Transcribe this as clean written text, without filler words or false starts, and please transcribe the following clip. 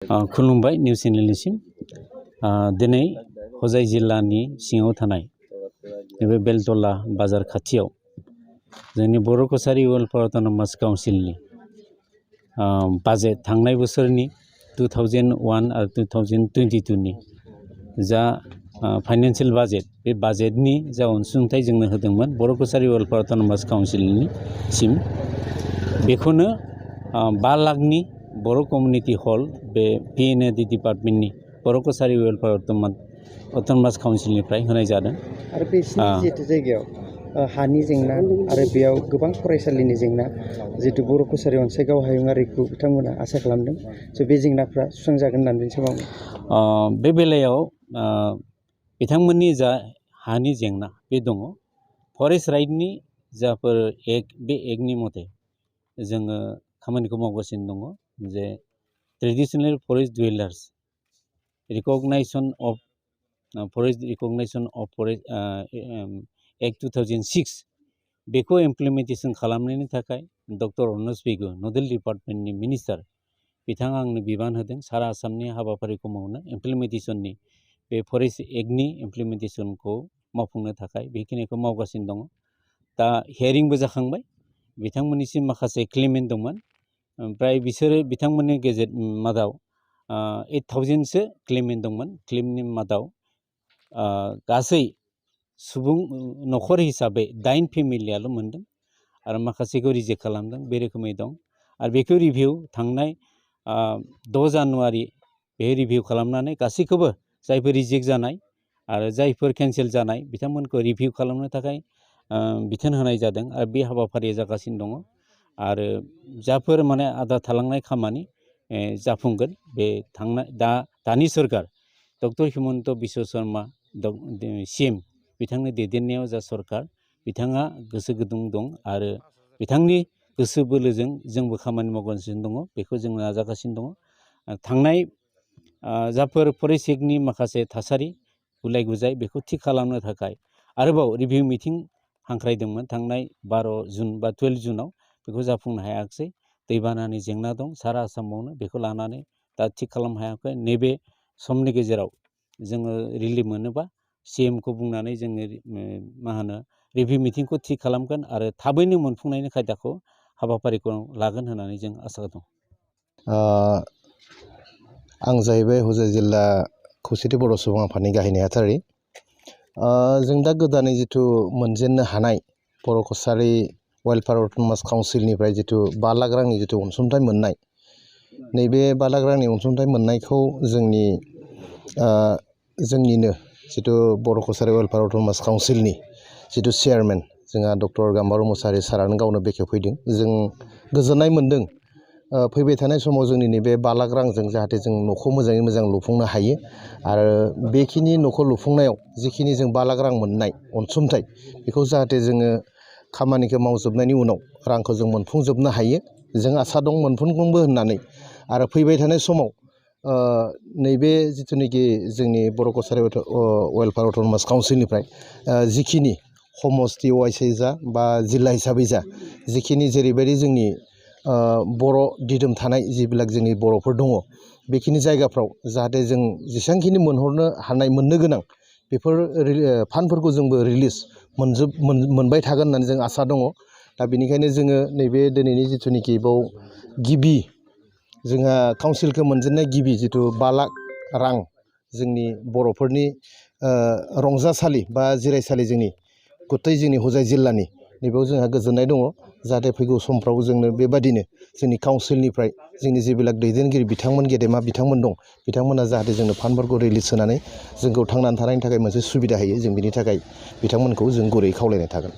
खुलुमबाय निउस चेनेलनिसिम दिनै हजाय जिल्लानि सिङाव थानाय नैबे बेलतला बाजार खाथियाव जोंनि बर' कछारी वेलफेयार अट'नमास काउन्सिलनि बाजेट थांनाय बोसोरनि 2001 आरो 2022 नि जा फाइनान्शियेल बाजेट बे बाजेटनि जा अनसुंथाइ जोंनो होदोंमोन बर' कछारी वेलफेयार अट'नमास काउन्सिलनि सिम बेखौनो 5 लाखनि बर' कमिउनिटि हल बे PNAD डिपार्टमेन्टनि बर' कछारी वेलफेयार अट'नमास काउन्सिलनिफ्राय होनाय जादों। आरो बे जिहेतु जायगायाव हानि जेंना आरो बेयाव गोबां फरायसालिनि जेंना जिहेतु बर' कछारी अनसायगाव हायुङारिखौ बिथांमोना आसा खालामदों बे जेंनाफ्रा सुस्रांजागोन होननानै समाव बे बेलायाव बिथांमोननि जा हानि जेंना बे दङ। फरेस्ट राइटनि जाफोर एक्ट बे एक्टनि मथे जोङो खामानिखौ मावगासिनो दङ जे traditional forest dwellers recognition of forest act 2006 बेखौ इमप्लिमेन्टेसन खालामनायनि थाखाय डक्टर अर्नज पेगु नोडल डिपार्टमेन्टनि मिनिस्टार बिथाङा आंनो बिबान होदों सारा आसामनि हाबाफारिखौ मावनो इमप्लिमेन्टेसननि बे फरेस्ट एक्टनि इमप्लिमेन्टेसनखौ मावफुंनो थाखाय बेखिनिखौ मावगासिनो दङ। दा हियारिंबो जाखांबाय बिथांमोननिसिम माखासे क्लेमेन्ट दंमोन ओमफ्राय बिसोरो बिथांमोननि गेजेर मादाव 8000सो क्लेमेन्ट दंमोन। क्लेमनि मादाव गासै सुबुं न'खर हिसाबै 9 फेमिलियाल' मोनदों आरो माखासेखौ रिजेक्ट खालामदों बे रोखोमै दं। आरो बेखौ रिभिउ थांनाय 6 जानुवारि बे रिभिउ खालामनानै गासैखौबो जायफोर रिजेक्ट जानाय आरो जायफोर केन्सेल जानाय बिथांमोनखौ रिभिउ खालामनो थाखाय बिथोन होनाय जादों आरो बे हाबाफारिया जागासिनो दङ। आरो जाफोर माने आद्रा थालांनाय खामानि जाफुंगोन बे दानि सरकार डक्टर हिमन्त बिश्व शर्मा CM बिथांनि दैदेननायाव जा सरकार बिथाङा गोसो गुदुं दं आरो बिथांनि गोसो बोलोजों जोंबो खामानि मावगासिनो दङ बेखौ जों नाजागासिनो दङ। थांनाय जाफोर फरेस्ट एक्टनि माखासे थासारि गुलाय गुजाय बेखौ थिग खालामनो थाखाय आरोबाव रिभिउ मिटिं हांख्रायदोंमोन थांनाय 12 जुन बा 12 जुनाव बेखौ जाफुंनो हायाखिसै। दैबानानि जेंना दं सारा आसामावनो बेखौ लानानै दा थिग खालामनो हायाखै। नैबे समनि गेजेराव जोङो रिलिफ मोनोबा CMखौ बुंनानै जोङो रिभिउ मिटिंखौ थिग खालामगोन आरो थाबैनो मोनफुंनायनि खायदाखौ हाबाफारिखौ लागोन होननानै जों आसा दं। आं जाहैबाय हजाय जिल्ला खौसेथि बर' सुबुं आफादनि गाहाय नेहाथारि। जों दा गोदानै जिथु मोनजेननो हानाय बर' कछारी वेलफेयार अट'नमास काउन्सिलनिफ्राय जिथु 5 लाख रांनि जिथु अनसुंथाइ मोननाय नैबे 5 लाख रांनि अनसुंथाइ मोननायखौ जोंनिनो जिथु बर' कछारी वेलफेयार अट'नमास काउन्सिलनि जिथु चेयारमेन जोंहा डक्टर गाम्बारु मुसाहारि सारानो गावनो बेखेवफैदों। जों गोजोननाय मोन्दों फैबाय थानाय समाव जोंनि नैबे 5 लाख रांजों जाहाथे जों न'खौ मोजाङै मोजां लुफुंनो हायो आरो बेखिनि न'खौ लुफुंनायाव जिखिनि जों 5 लाख रां मोननाय अनसुंथाइ बेखौ जाहाथे जोङो खामानिखौ मावजोबनायनि उनाव रांखौ जों मोनफुंजोबनो हायो जों आसा दं मोनफुंगोनबो होननानै। आरो फैबाय थानाय समाव नैबे जिथुनाखि जोंनि बर' कछारी वेलफेयार अट'नमास काउन्सिलनिफ्राय जिखिनि समस्ति वाइसै जा बा जिल्ला हिसाबै जा जिखिनि जेरैबायदि जोंनि बर' दिदोम थानाय जिবিলাক जोंनि बर'फोर दङ बेखिनि जायगाफ्राव जाहाथे जों जेसेबांखिनि मोनहरनो हानाय मोननो गोनां बेफोर फान्डफोरखौ जोंबो रिलिज मोनबाय थागोन होननानै जों आसा दङ। दा बेनिखायनो जोङो नैबे दिनैनि जिथुनाखि बाव गिबि जोंहा काउन्सिलखौ मोनजेननाय गिबि जिथु 5 लाख रां जोंनि बर'फोरनि रंजासालि बा जिरायसालि जोंनि गथै जोंनि हजाय जिल्लानि नैबेयाव जोंहा गोजोननाय दङ। जाहाथे फैगौ समफ्राव जोंनो बेबादिनो जोंनि काउन्सिलनिफ्राय जोंनि जेবিলাক दैदेनगिरि बिथांमोन गेदेमा बिथांमोन दं बिथांमोना जाहाथे जोंनो फान्डफोरखौ रिलिज होनानै जोंखौ थांनानै थानायनि थाखाय मोनसे सुबिदा होयो जों बिनि थाखाय बिथांमोनखौ जों गुरै खावलायनाय थागोन।